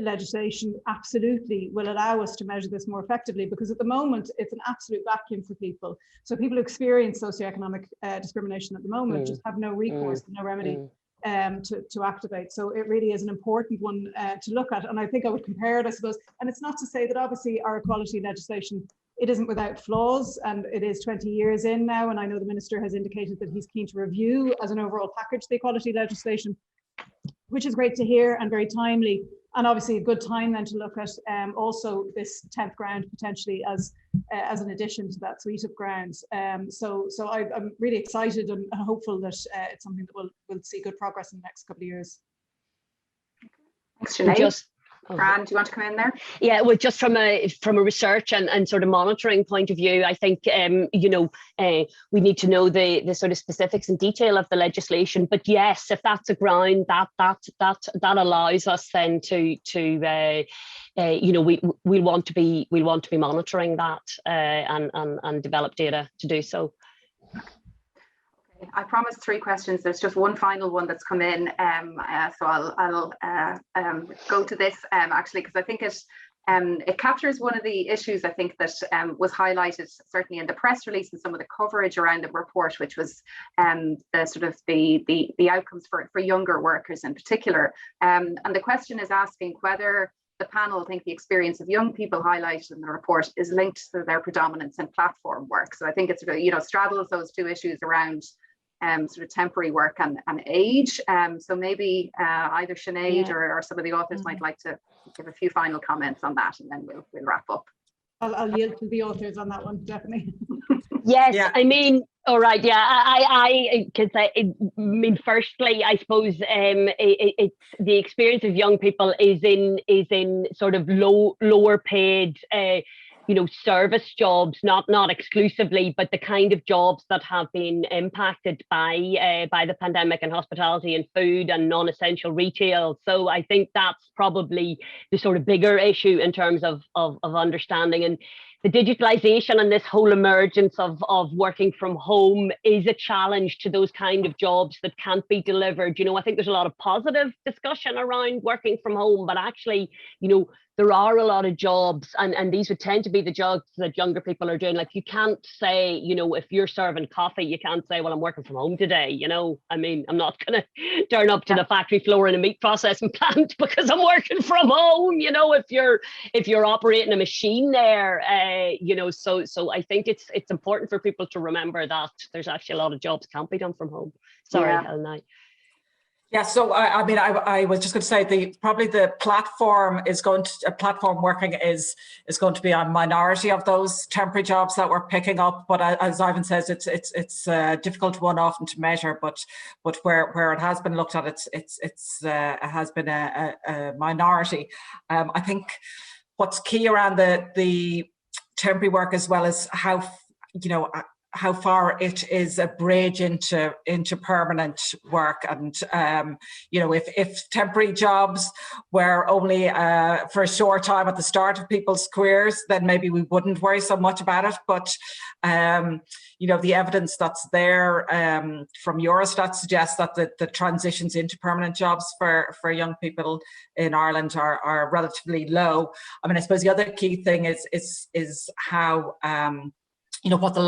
legislation absolutely will allow us to measure this more effectively, because at the moment it's an absolute vacuum for people. So people who experience socioeconomic discrimination at the moment just have no recourse, no remedy to activate. So it really is an important one to look at. And I think I would compare it, I suppose, and it's not to say that obviously our equality legislation, it isn't without flaws, and it is 20 years in now. And I know the Minister has indicated that he's keen to review as an overall package the equality legislation, which is great to hear and very timely. And obviously a good time then to look at also this 10th ground potentially as an addition to that suite of grounds. So I'm really excited and hopeful that it's something that we'll see good progress in the next couple of years. Thanks, Sinead. Fran, do you want to come in there? Yeah, well, just from a research and sort of monitoring point of view, I think we need to know the sort of specifics and detail of the legislation. But yes, if that's a ground that allows us then to we want to be monitoring that and develop data to do so. I promised 3 questions. There's just one final one that's come in, so I'll go to this actually, because I think it captures one of the issues I think that was highlighted certainly in the press release and some of the coverage around the report, which was the sort of the outcomes for younger workers in particular. And the question is asking whether the panel think the experience of young people highlighted in the report is linked to their predominance in platform work. So I think it's, straddles those 2 issues around sort of temporary work and age. So maybe either Sinead or some of the authors might like to give a few final comments on that, and then we'll wrap up. I'll yield to the authors on that one, definitely. Yes, yeah. I mean, all right, yeah, I mean, firstly, I suppose it's the experience of young people is in sort of lower paid service jobs, not exclusively, but the kind of jobs that have been impacted by the pandemic, and hospitality and food and non-essential retail. So I think that's probably the sort of bigger issue in terms of understanding. And the digitalization and this whole emergence of working from home is a challenge to those kind of jobs that can't be delivered. I think there's a lot of positive discussion around working from home, but actually, there are a lot of jobs, and these would tend to be the jobs that younger people are doing. Like, you can't say, if you're serving coffee, you can't say, well, I'm working from home today. I mean, I'm not going to turn up to the factory floor in a meat processing plant because I'm working from home. If you're operating a machine there, so I think it's important for people to remember that there's actually a lot of jobs can't be done from home. Sorry, Helen. Yeah, so I mean, I was just going to say probably the platform platform working is going to be a minority of those temporary jobs that we're picking up. But as Ivan says, it's a difficult one often to measure. But where it has been looked at, it has been a minority. I think what's key around the temporary work as well is how far it is a bridge into permanent work. And if temporary jobs were only for a short time at the start of people's careers, then maybe we wouldn't worry so much about it. But the evidence that's there from Eurostat suggests that the transitions into permanent jobs for young people in Ireland are relatively low. I mean, I suppose the other key thing is how what the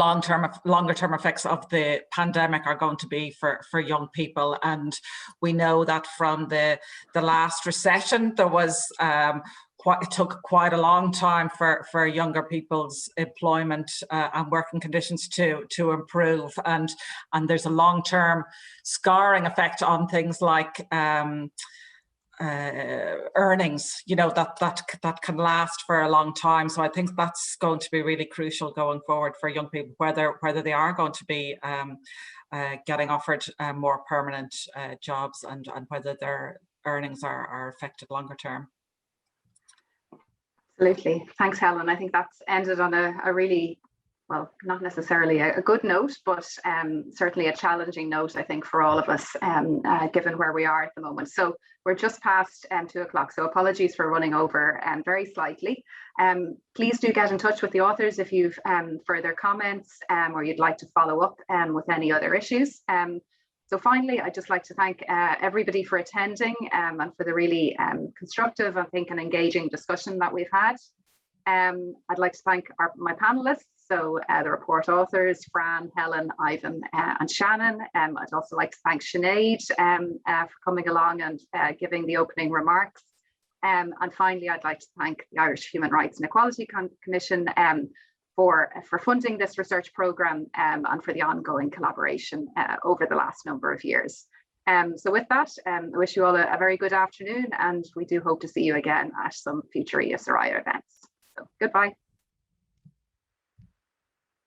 longer term effects of the pandemic are going to be for young people. And we know that from the last recession, there was it took quite a long time for younger people's employment and working conditions to improve, and there's a long-term scarring effect on things like earnings, that can last for a long time. So I think that's going to be really crucial going forward for young people, whether they are going to be getting offered more permanent jobs, and whether their earnings are affected longer term. Absolutely. Thanks, Helen. I think that's ended on a really, well, not necessarily a good note, but certainly a challenging note, I think, for all of us, given where we are at the moment. So we're just past 2 o'clock, so apologies for running over very slightly. Please do get in touch with the authors if you've further comments or you'd like to follow up with any other issues. So finally, I'd just like to thank everybody for attending and for the really constructive, I think, and engaging discussion that we've had. I'd like to thank my panelists, so the report authors, Fran, Helen, Ivan, and Shannon. I'd also like to thank Sinead for coming along and giving the opening remarks. And finally, I'd like to thank the Irish Human Rights and Equality Commission for funding this research programme and for the ongoing collaboration over the last number of years. So with that, I wish you all a very good afternoon, and we do hope to see you again at some future ESRI events. So goodbye.